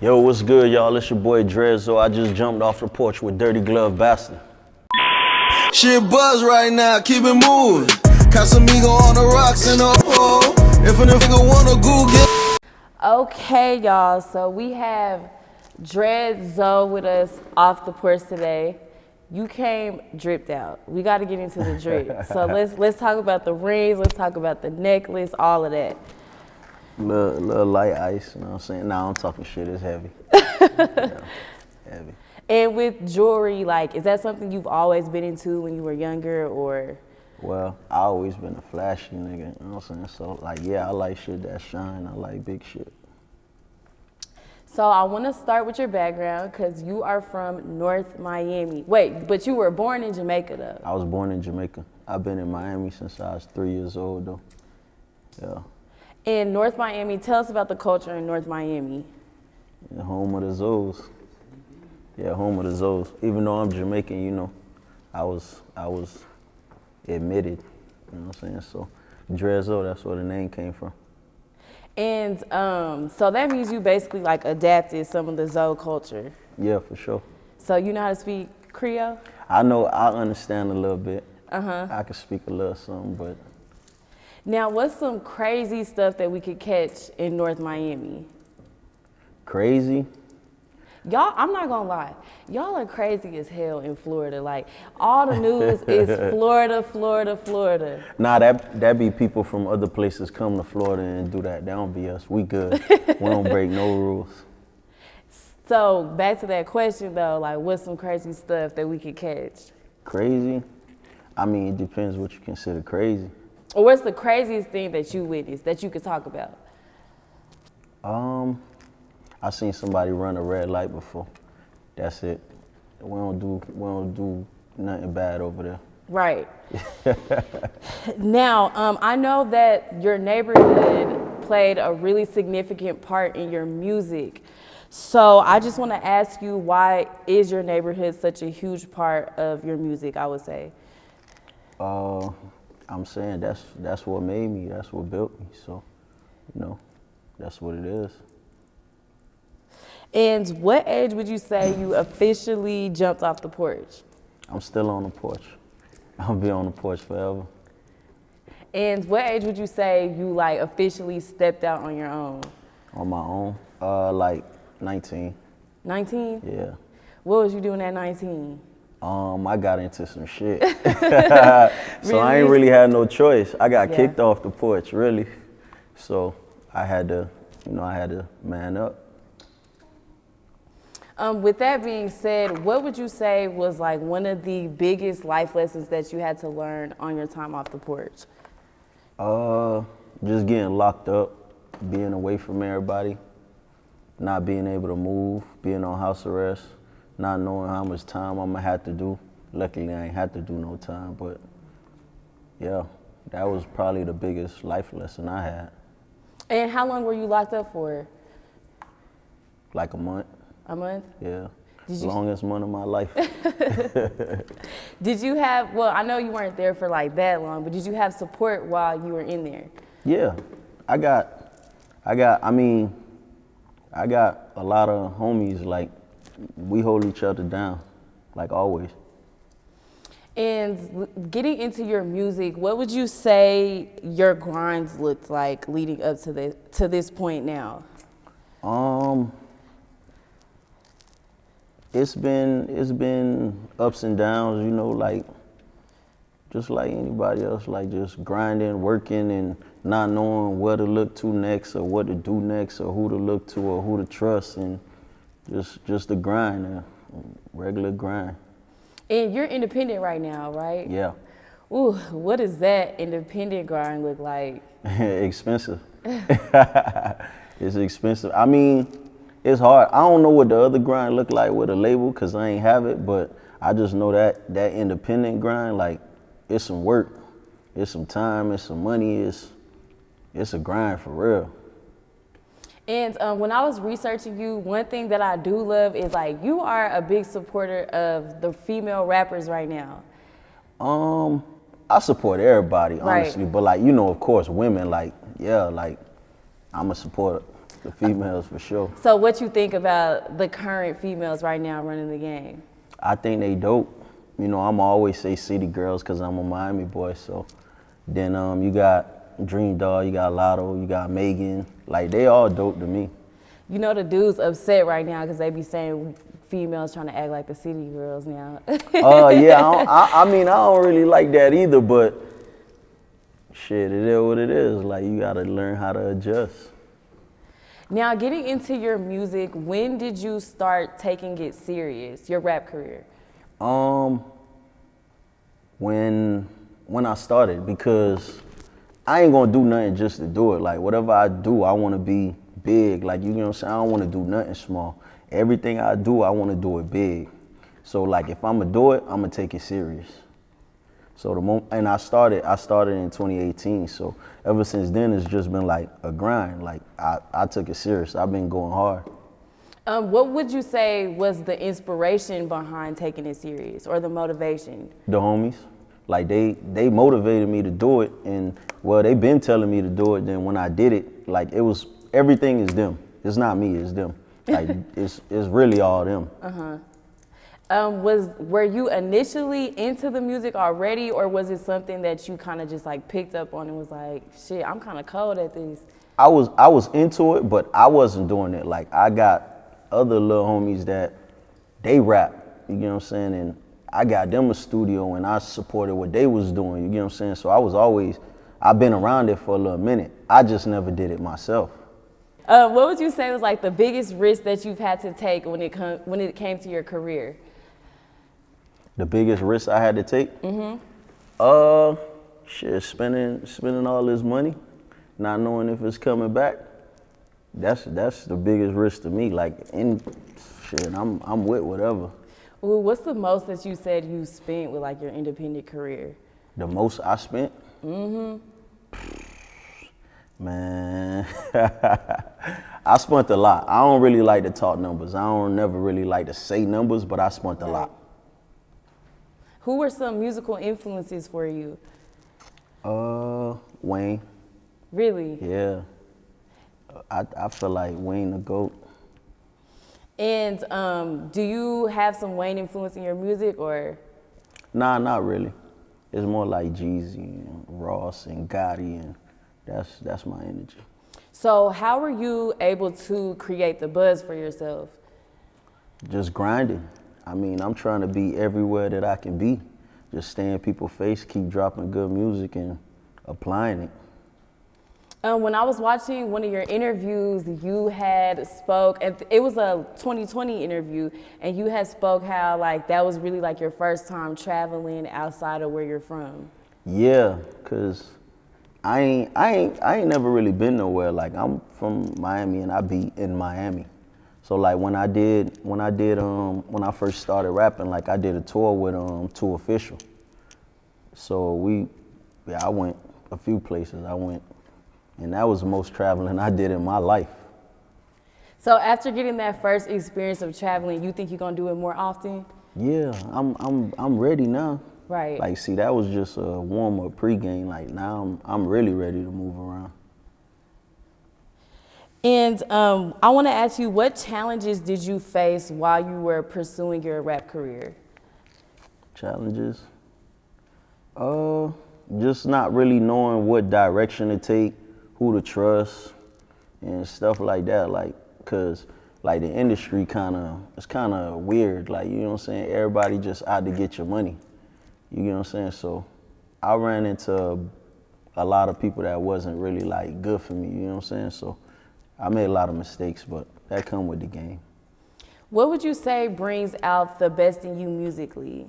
Yo, what's good, y'all? It's your boy Dread Zoe. I just jumped off the porch with Dirty Glove Bastard. Shit buzz right now, keep it moving. Casamigo on the rocks in the hole. If a nigga wanna Google. Okay, y'all, so we have Dread Zoe with us off the porch today. You came dripped out. We got to get into the drip. So let's talk about the rings, let's talk about the necklace, all of that. Little light ice, you know what I'm saying? Nah, I'm talking shit, it's heavy. Yeah, heavy. And with jewelry, like, is that something you've always been into when you were younger, or? Well, I always been a flashy nigga, you know what I'm saying? So, like, yeah, I like shit that shine, I like big shit. So I want to start with your background because you are from North Miami. Wait, but you were born in Jamaica, though. I was born in Jamaica. I've been in Miami since I was 3 years old, though. Yeah. In North Miami, tell us about the culture in North Miami. The home of the Zoes. Yeah, home of the Zoes. Even though I'm Jamaican, you know, I was admitted, you know what I'm saying? So, Dread Zoe, that's where the name came from. And so that means you basically like adapted some of the Zoe culture. Yeah, for sure. So you know how to speak Creole? I know, I understand a little bit. Uh-huh. I can speak a little something, but. Now, what's some crazy stuff that we could catch in North Miami? Crazy? Y'all, I'm not gonna lie, y'all are crazy as hell in Florida. Like, all the news is Florida, Florida, Florida. Nah, that be people from other places come to Florida and do that. That don't be us. We good. We don't break no rules. So, back to that question though, like, what's some crazy stuff that we could catch? Crazy? I mean, it depends what you consider crazy. Or what's the craziest thing that you witnessed that you could talk about? I seen somebody run a red light before. That's it. We don't do nothing bad over there. Right. Now, I know that your neighborhood played a really significant part in your music. So I just want to ask you, why is your neighborhood such a huge part of your music, I would say? I'm saying that's what made me, that's what built me. So, you know, that's what it is. And what age would you say you officially jumped off the porch? I'm still on the porch. I'll be on the porch forever. And what age would you say you like officially stepped out on your own? On my own? Like 19. 19? Yeah. What was you doing at 19? I got into some shit. So really? I ain't really had no choice. I got kicked off the porch, really. So I had to man up. With that being said, what would you say was like one of the biggest life lessons that you had to learn on your time off the porch? Just getting locked up, being away from everybody, not being able to move, being on house arrest, not knowing how much time I'm gonna have to do. Luckily, I ain't had to do no time, but yeah, that was probably the biggest life lesson I had. And how long were you locked up for? Like a month. A month? Yeah, longest month of my life. Did you have, well, I know you weren't there for like that long, but did you have support while you were in there? Yeah, I got a lot of homies, like, we hold each other down, like always. And getting into your music, what would you say your grinds looked like leading up to this point now? It's been ups and downs, you know, like just like anybody else, like just grinding, working, and not knowing where to look to next, or what to do next, or who to look to, or who to trust, and just the grind, regular grind. And you're independent right now, right? Yeah. Ooh, what does that independent grind look like? Expensive. It's expensive. I mean, it's hard. I don't know what the other grind look like with a label, because I ain't have it, but I just know that independent grind, like, it's some work, it's some time, it's some money, it's a grind for real. And when I was researching you, one thing that I do love is like you are a big supporter of the female rappers right now. I support everybody, honestly, right. But like, you know, of course, women, like, yeah, like, I'm a supporter The females for sure. So what you think about the current females right now running the game? I think they dope. You know, I'm always say city girls because I'm a Miami boy. So then you got Dream Doll, you got Lotto, you got Megan. Like, they all dope to me. You know the dudes upset right now because they be saying females trying to act like the city girls now. Yeah, I mean, I don't really like that either, but shit, it is what it is. Like, you gotta learn how to adjust. Now, getting into your music, when did you start taking it serious, your rap career? When I started, because I ain't gonna do nothing just to do it. Like, whatever I do, I wanna be big. Like, you know what I'm saying? I don't wanna do nothing small. Everything I do, I wanna do it big. So, like, if I'm gonna do it, I'm gonna take it serious. So and I started in 2018. So ever since then, it's just been like a grind. Like, I took it serious. I've been going hard. What would you say was the inspiration behind taking it serious, or the motivation? The homies, like they motivated me to do it, and well, they've been telling me to do it. Then when I did it, like, it was, everything is them. It's not me, it's them. Like, it's really all them. Were you initially into the music already, or was it something that you kind of just like picked up on and was like, shit, I'm kind of cold at this? I was into it, but I wasn't doing it. Like, I got other little homies that they rap, you know what I'm saying? And I got them a studio and I supported what they was doing, you know what I'm saying? So I've been around it for a little minute. I just never did it myself. What would you say was like the biggest risk that you've had to take when it came to your career? The biggest risk I had to take? Shit, spending all this money, not knowing if it's coming back. That's the biggest risk to me. Like, shit, I'm with whatever. Well, what's the most that you said you spent with like your independent career? The most I spent? Man, I spent a lot. I don't really like to talk numbers. I don't never really like to say numbers, but I spent a lot. Who were some musical influences for you? Wayne. Really? Yeah. I feel like Wayne the GOAT. And do you have some Wayne influence in your music, or? Nah, not really. It's more like Jeezy and Ross and Gotti, and that's my energy. So how were you able to create the buzz for yourself? Just grinding. I mean, I'm trying to be everywhere that I can be. Just stay in people's face, keep dropping good music and applying it. When I was watching one of your interviews, you had spoke, and it was a 2020 interview, and you had spoke how like that was really like your first time traveling outside of where you're from. Yeah, cause I ain't never really been nowhere. Like, I'm from Miami and I be in Miami. So like when I first started rapping, like I did a tour with Too Official. So I went a few places. And that was the most traveling I did in my life. So after getting that first experience of traveling, you think you're gonna do it more often? Yeah, I'm ready now. Right. Like, see, that was just a warm-up pregame. Like, now I'm really ready to move around. And I want to ask you, what challenges did you face while you were pursuing your rap career? Challenges? Just not really knowing what direction to take, who to trust, and stuff like that. Like, cause like the industry it's kind of weird. Like, you know what I'm saying? Everybody just out to get your money. You know what I'm saying? So I ran into a lot of people that wasn't really like good for me. You know what I'm saying? So I made a lot of mistakes, but that come with the game. What would you say brings out the best in you musically?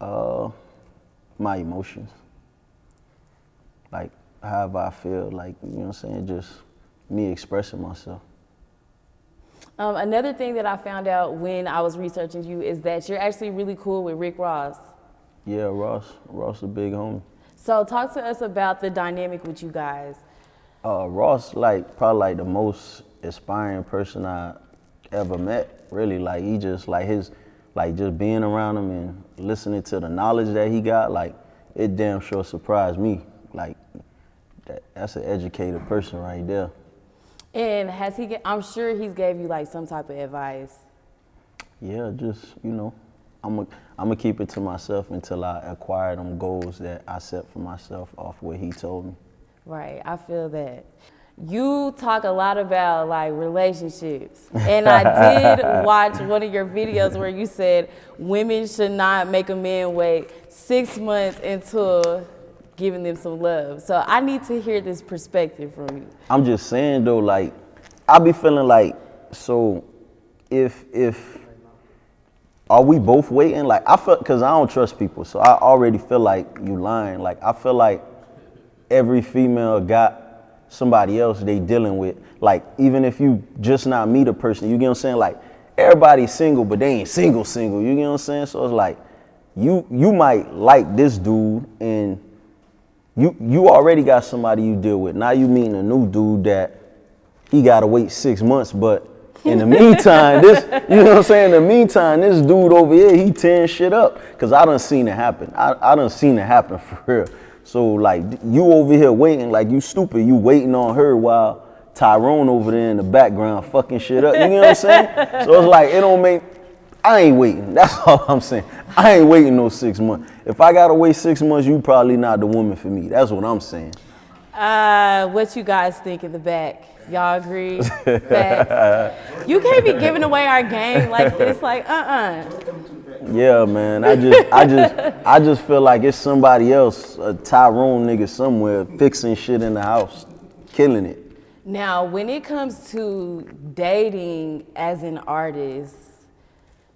My emotions. Like, however I feel, like, you know what I'm saying, just me expressing myself. Another thing that I found out when I was researching you is that you're actually really cool with Rick Ross. Yeah, Ross a big homie. So talk to us about the dynamic with you guys. Ross, like, probably like the most inspiring person I ever met, really. Like, he just, just being around him and listening to the knowledge that he got, like, it damn sure surprised me. Like, that's an educated person right there. And I'm sure he's gave you like some type of advice. Yeah, just, I'm gonna keep it to myself until I acquire them goals that I set for myself off what he told me. Right, I feel that. You talk a lot about like relationships, and I did watch one of your videos where you said women should not make a man wait 6 months until giving them some love. So I need to hear this perspective from you. I'm just saying though, like, I be feeling like, so if are we both waiting? Like, I feel, cause I don't trust people, so I already feel like you lying. Like, I feel like every female got somebody else they dealing with. Like, even if you just not meet a person, you get what I'm saying? Like, everybody's single, but they ain't single, you get what I'm saying? So it's like, you might like this dude and you already got somebody you deal with. Now you meeting a new dude that he gotta wait 6 months, but in the meantime, you know what I'm saying? In the meantime, this dude over here, he tearing shit up. Cause I done seen it happen. I done seen it happen for real. So like, you over here waiting, like you stupid, you waiting on her while Tyrone over there in the background fucking shit up. You know what I'm saying? So it's like, I ain't waiting. That's all I'm saying. I ain't waiting no 6 months. If I gotta wait 6 months, you probably not the woman for me. That's what I'm saying. What you guys think in the back? Y'all agree? Facts. You can't be giving away our game like this. Like, Yeah, man. I just feel like it's somebody else, a Tyrone nigga somewhere, fixing shit in the house, killing it. Now, when it comes to dating as an artist,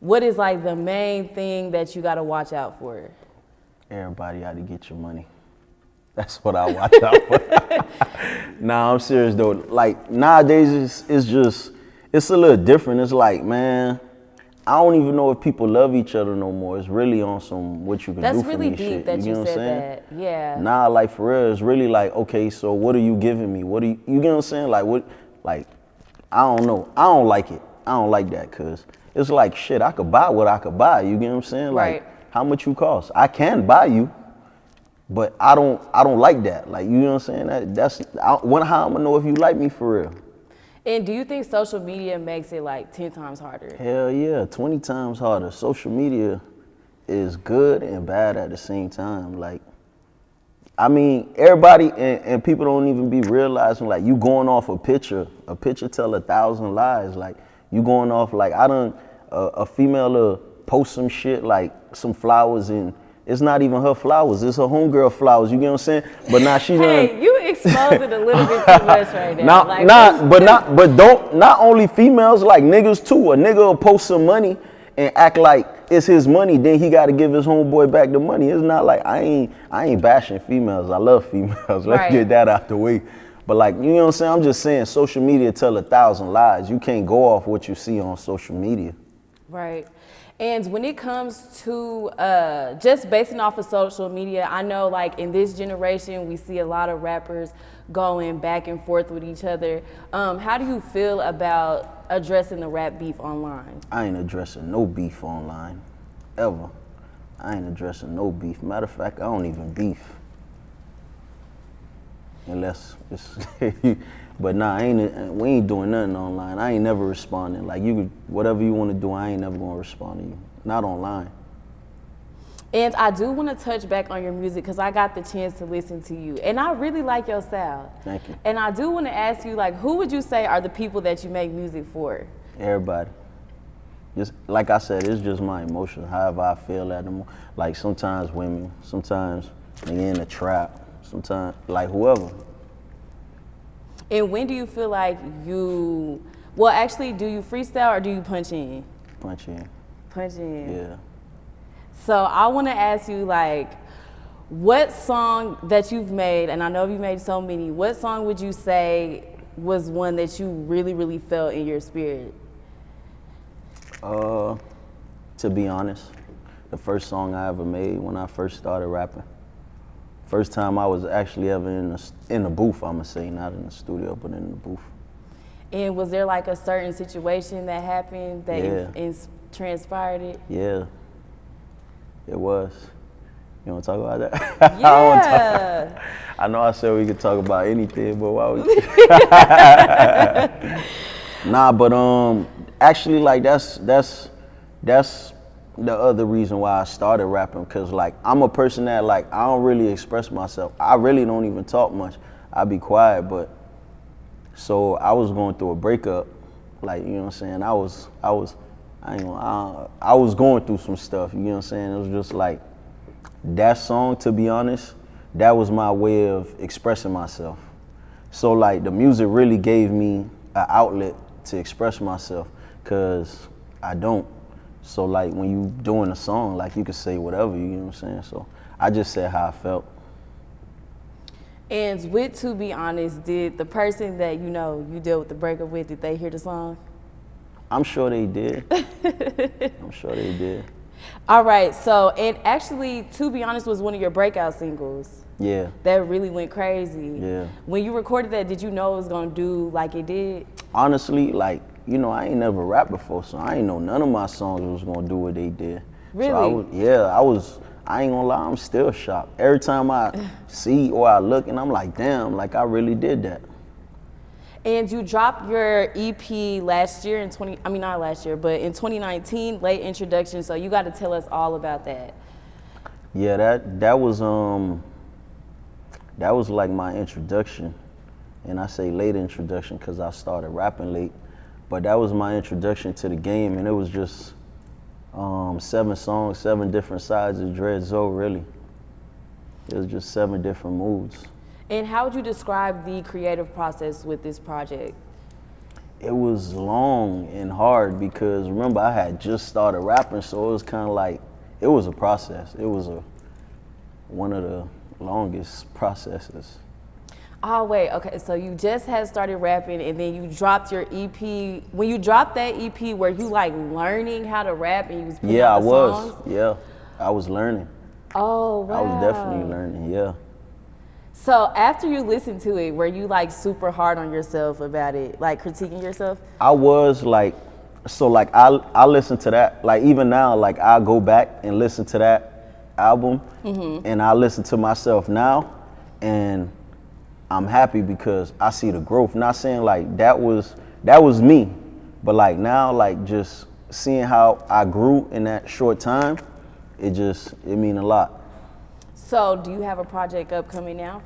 what is like the main thing that you got to watch out for? Everybody got to get your money. That's what I watch out for. Nah, I'm serious though. Like, nowadays it's a little different. It's like, man, I don't even know if people love each other no more. It's really on some what you can That's do for really me deep shit. that you know what I'm saying? said that. Yeah. Nah, like for real, it's really like, okay, so what are you giving me? What do you get what I'm saying? Like what, like, I don't know. I don't like it. I don't like that, cause it's like, shit, I could buy what I could buy. You get what I'm saying? Right. Like, how much you cost? I can buy you, but I don't like that. Like, you know what I'm saying? How I'm gonna know if you like me for real? And do you think social media makes it like 10 times harder? Hell yeah, 20 times harder. Social media is good and bad at the same time. Like, I mean, everybody and people don't even be realizing, like, you going off a picture tell 1,000 lies. Like, you going off, like, a female will post some shit, like some flowers, and it's not even her flowers, it's her homegirl flowers, you get what I'm saying? But now she Hey, you exposed it a little bit too much right now. Not only females, like niggas too. A nigga will post some money and act like it's his money, then he gotta give his homeboy back the money. It's not like, I ain't bashing females, I love females, let's get that out the way. But like, you know what I'm saying? I'm just saying social media tell 1,000 lies. You can't go off what you see on social media. Right. And when it comes to just basing off of social media, I know like in this generation, we see a lot of rappers going back and forth with each other. How do you feel about addressing the rap beef online? I ain't addressing no beef online, ever. I ain't addressing no beef. Matter of fact, I don't even beef. Unless it's, but nah, we ain't doing nothing online. I ain't never responding. Like, whatever you want to do, I ain't never gonna respond to you. Not online. And I do want to touch back on your music because I got the chance to listen to you, and I really like your style. Thank you. And I do want to ask you, like, who would you say are the people that you make music for? Everybody. Just like I said, it's just my emotions. However I feel at them. Like, sometimes women, sometimes they in the trap. Sometimes, like, whoever. And when do you feel like well, actually, do you freestyle or do you punch in? Punch in. Punch in. Yeah. So I want to ask you, like, what song that you've made, and I know you've made so many, what song would you say was one that you really, really felt in your spirit? To be honest, the first song I ever made when I first started rapping. First time I was actually ever in the booth, I'ma say, not in the studio, but in the booth. And was there like a certain situation that happened that transpired it? Yeah, it was. You want to talk about that? Yeah. I know I said we could talk about anything, but why we? Nah, but actually, like that's the other reason why I started rapping, cause like I'm a person that like I don't really express myself. I really don't even talk much. I be quiet, but so I was going through a breakup, like you know what I'm saying. I was going through some stuff. You know what I'm saying. It was just like that song. To be honest, that was my way of expressing myself. So like the music really gave me an outlet to express myself, cause I don't. So like when you doing a song, like you can say whatever, you know what I'm saying? So I just said how I felt. And with To Be Honest, did the person that you know you dealt with the breakup with, did they hear the song? I'm sure they did. I'm sure they did. All right, so, and actually, To Be Honest was one of your breakout singles. Yeah. That really went crazy. Yeah. When you recorded that, did you know it was gonna do like it did? Honestly, like, you know, I ain't never rapped before, so I ain't know none of my songs was gonna do what they did. Really? So I ain't gonna lie, I'm still shocked. Every time I see or I look and I'm like, damn, like I really did that. And you dropped your EP last year in not last year, but in 2019, late introduction. So you got to tell us all about that. Yeah, that was like my introduction, and I say late introduction because I started rapping late, but that was my introduction to the game, and it was just 7 songs, 7 different sides of Dread Zoe, really. It was just 7 different moods. And how would you describe the creative process with this project? It was long and hard because remember I had just started rapping, so it was kind of like, it was a process. It was one of the longest processes. Oh, wait, okay, so you just had started rapping and then you dropped your EP. When you dropped that EP, were you like learning how to rap and you was putting out the songs? Yeah, I was learning. Oh, wow. I was definitely learning, yeah. So after you listened to it, were you like super hard on yourself about it, like critiquing yourself? I was like, so like I listen to that, like even now, like I go back and listen to that album and I listen to myself now and I'm happy because I see the growth. Not saying like that was me, but like now, like just seeing how I grew in that short time, it mean a lot. So do you have a project upcoming now?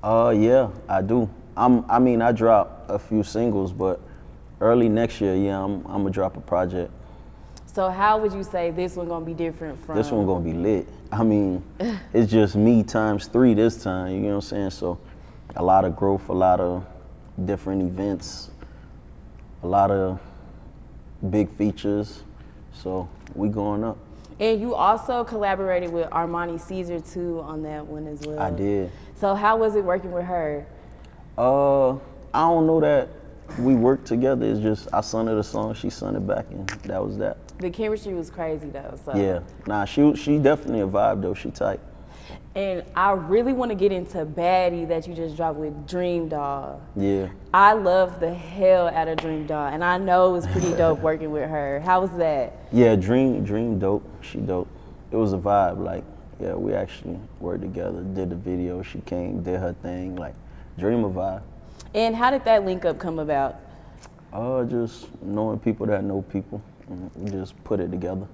Yeah, I do. I dropped a few singles, but early next year, yeah, I'm gonna drop a project. So how would you say this one gonna be different from? This one gonna be lit. I mean, it's just me times 3 this time, you know what I'm saying? So a lot of growth, a lot of different events, a lot of big features. So we going up. And you also collaborated with Armani Caesar too on that one as well. I did. So how was it working with her? I don't know that we worked together. It's just I sung her the song, she sung it back, and that was that. The chemistry was crazy though. So. Yeah, nah, she definitely a vibe though. She tight. And I really want to get into Baddie that you just dropped with Dream Doll. Yeah. I love the hell out of Dream Doll, and I know it was pretty dope working with her. How was that? Yeah, Dream dope. She dope. It was a vibe. Like, yeah, we actually worked together, did the video. She came, did her thing. Like, Dream a vibe. And how did that link up come about? Just knowing people that know people, and we just put it together.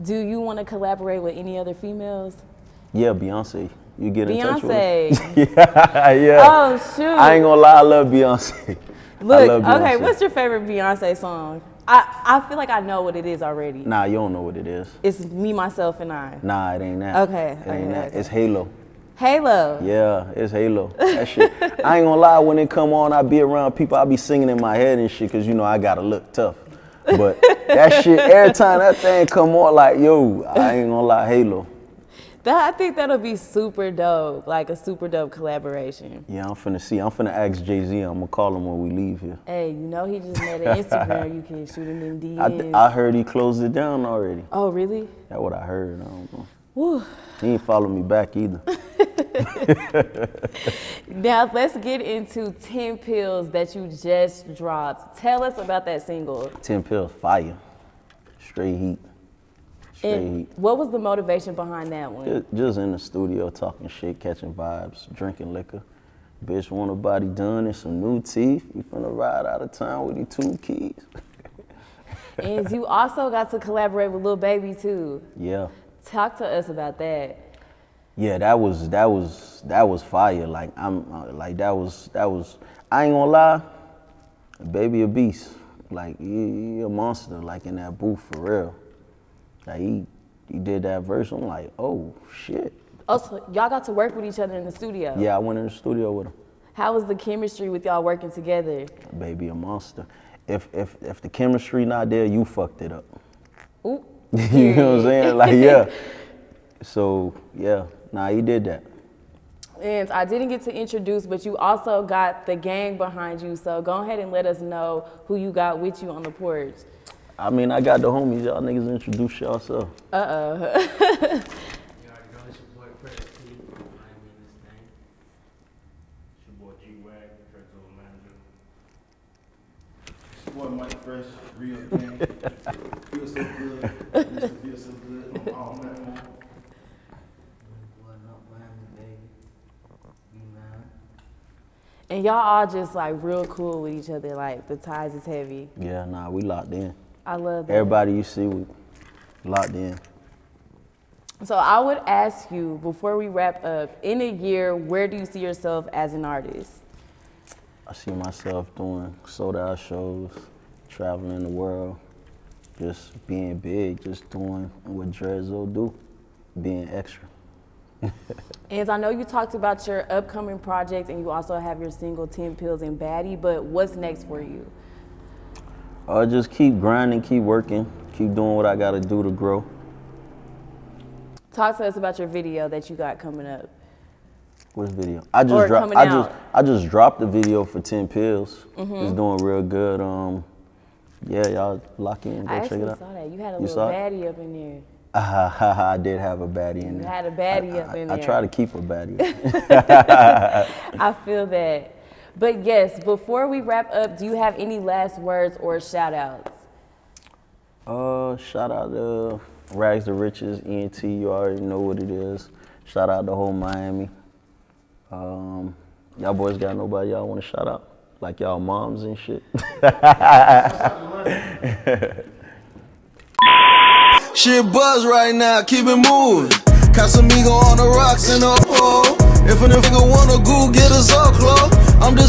Do you want to collaborate with any other females? Yeah, Beyonce. You get in touch with her? Beyonce. Yeah. Oh, shoot. I ain't gonna lie, I love Beyonce. Look, I love Beyonce. Okay, what's your favorite Beyonce song? I feel like I know what it is already. Nah, you don't know what it is. It's Me, Myself, and I. Nah, it ain't that. Okay. It ain't that. Okay. It's Halo. Halo. Yeah, it's Halo. That shit. I ain't gonna lie, when it come on, I be around people, I be singing in my head and shit, cause you know I gotta look tough. But that shit, every time that thing come on, like, yo, I ain't gonna lie, Halo. I think that'll be super dope, like a super dope collaboration. Yeah, I'm finna ask Jay-Z, I'm gonna call him when we leave here. Hey, you know he just made an Instagram, you can shoot him in DMs. I heard he closed it down already. Oh, really? That's what I heard, I don't know. Woo. He ain't follow me back either. Now let's get into 10 Pills that you just dropped. Tell us about that single. 10 Pills, fire. Straight heat. And what was the motivation behind that one? Just in the studio talking shit, catching vibes, drinking liquor. Bitch want a body done and some new teeth. You finna ride out of town with these 2 keys. And you also got to collaborate with Lil Baby too. Yeah. Talk to us about that. Yeah, that was fire. Like that was. I ain't gonna lie, Baby a beast. Like he a monster. Like in that booth for real. Like he did that verse. I'm like, oh shit. Oh, so y'all got to work with each other in the studio? Yeah, I went in the studio with him. How was the chemistry with y'all working together? Baby a monster. If the chemistry not there, you fucked it up. Ooh. You know what I'm saying? Like yeah. So yeah, he did that. And I didn't get to introduce, but you also got the gang behind you. So go ahead and let us know who you got with you on the porch. I mean, I got the homies. Y'all niggas introduce yourself. Uh-oh. You already know it's your boy Press T. Miami in this thing. It's your boy G-Wag, Dread Zoe manager. It's your boy Mike Fresh, real gang. Feel so good. Used to feel so good. I'm all that more. Boy, not Miami, baby. You know. And y'all all just like real cool with each other. Like the ties is heavy. Yeah, we locked in. I love that. Everybody you see, we locked in. So I would ask you, before we wrap up, in a year, where do you see yourself as an artist? I see myself doing sold-out shows, traveling the world, just being big, just doing what Dread Zoe do, being extra. And I know you talked about your upcoming project and you also have your single 10 Pills and Baddie, but what's next for you? Just keep grinding, keep working, keep doing what I gotta do to grow. Talk to us about your video that you got coming up. Which video? I just dropped the video for 10 Pills. Mm-hmm. It's doing real good. Yeah, y'all lock in, go I check it actually out. saw that. You had a You little saw it? baddie up in there. I did have a baddie in You there. had a baddie up in there. I try to keep a baddie. I feel that. But yes, before we wrap up, do you have any last words or shout outs? Shout out to Rags to Riches, ENT, you already know what it is. Shout out to whole Miami. Y'all boys got nobody y'all want to shout out? Like y'all moms and shit? Shit buzz right now, keep it moving. Casamigo on the rocks in the hole. If a nigga wanna go get us all close, I'm just